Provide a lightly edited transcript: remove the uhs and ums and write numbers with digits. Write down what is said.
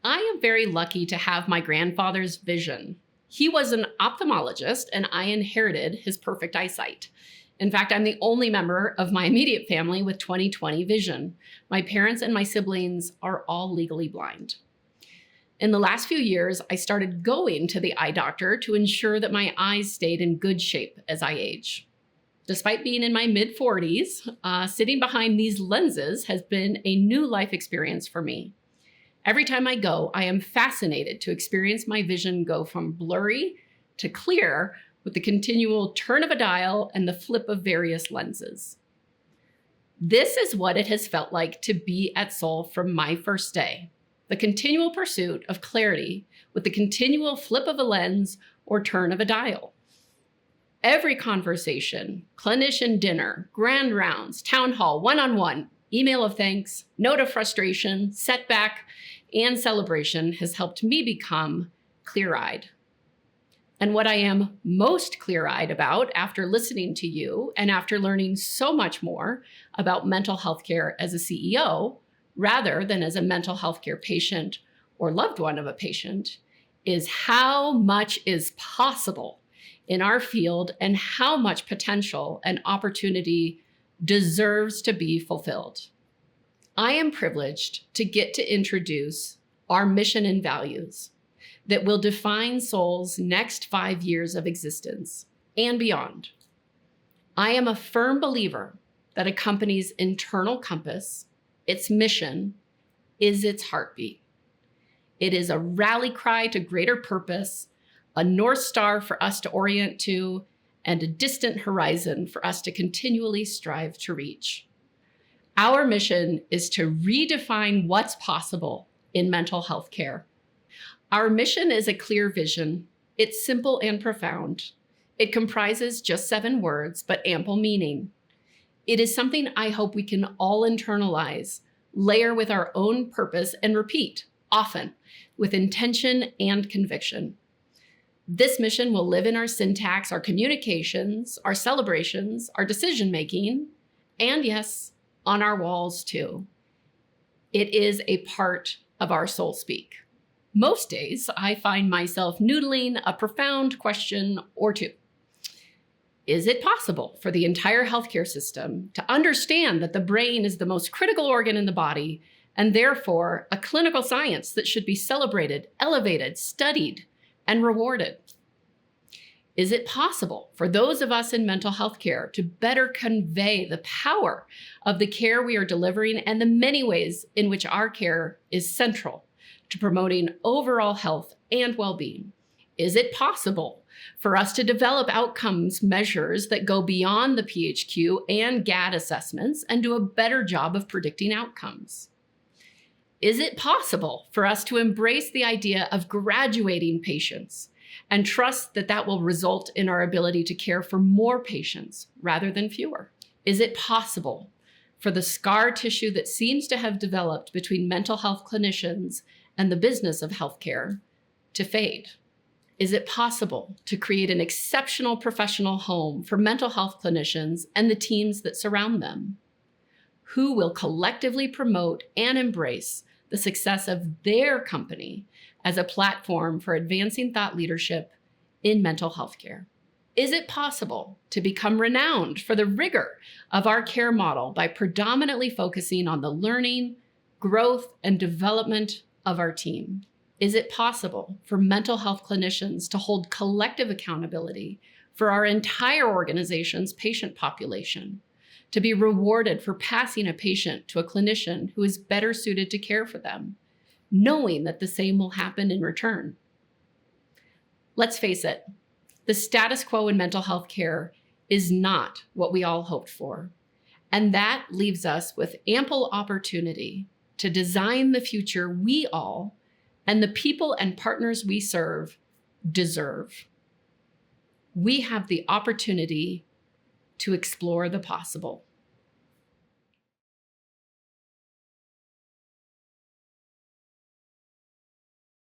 I am very lucky to have my grandfather's vision. He was an ophthalmologist, and I inherited his perfect eyesight. In fact, I'm the only member of my immediate family with 20/20 vision. My parents and my siblings are all legally blind. In the last few years, I started going to the eye doctor to ensure that my eyes stayed in good shape as I age. Despite being in my mid-40s, sitting behind these lenses has been a new life experience for me. Every time I go, I am fascinated to experience my vision go from blurry to clear with the continual turn of a dial and the flip of various lenses. This is what it has felt like to be at Sol from my first day. The continual pursuit of clarity with the continual flip of a lens or turn of a dial. Every conversation, clinician dinner, grand rounds, town hall, one-on-one, email of thanks, note of frustration, setback, and celebration has helped me become clear-eyed. And what I am most clear-eyed about after listening to you and after learning so much more about mental health care as a CEO, rather than as a mental health care patient or loved one of a patient, is how much is possible in our field and how much potential and opportunity deserves to be fulfilled. I am privileged to get to introduce our mission and values that will define Sol's next 5 years of existence and beyond. I am a firm believer that a company's internal compass, its mission, is its heartbeat. It is a rally cry to greater purpose, a North Star for us to orient to, and a distant horizon for us to continually strive to reach. Our mission is to redefine what's possible in mental health care. Our mission is a clear vision. It's simple and profound. It comprises just 7 words, but ample meaning. It is something I hope we can all internalize, layer with our own purpose, and repeat often with intention and conviction. This mission will live in our syntax, our communications, our celebrations, our decision-making, and yes, on our walls too. It is a part of our soul speak. Most days, I find myself noodling a profound question or two. Is it possible for the entire healthcare system to understand that the brain is the most critical organ in the body and therefore a clinical science that should be celebrated, elevated, studied, and rewarded? Is it possible for those of us in mental health care to better convey the power of the care we are delivering and the many ways in which our care is central to promoting overall health and well-being? Is it possible for us to develop outcomes measures that go beyond the PHQ and GAD assessments and do a better job of predicting outcomes? Is it possible for us to embrace the idea of graduating patients and trust that that will result in our ability to care for more patients rather than fewer? Is it possible for the scar tissue that seems to have developed between mental health clinicians and the business of healthcare to fade? Is it possible to create an exceptional professional home for mental health clinicians and the teams that surround them, who will collectively promote and embrace the success of their company as a platform for advancing thought leadership in mental health care? Is it possible to become renowned for the rigor of our care model by predominantly focusing on the learning, growth, and development of our team? Is it possible for mental health clinicians to hold collective accountability for our entire organization's patient population, to be rewarded for passing a patient to a clinician who is better suited to care for them, knowing that the same will happen in return? Let's face it, the status quo in mental health care is not what we all hoped for. And that leaves us with ample opportunity to design the future we all and the people and partners we serve deserve. We have the opportunity to explore the possible.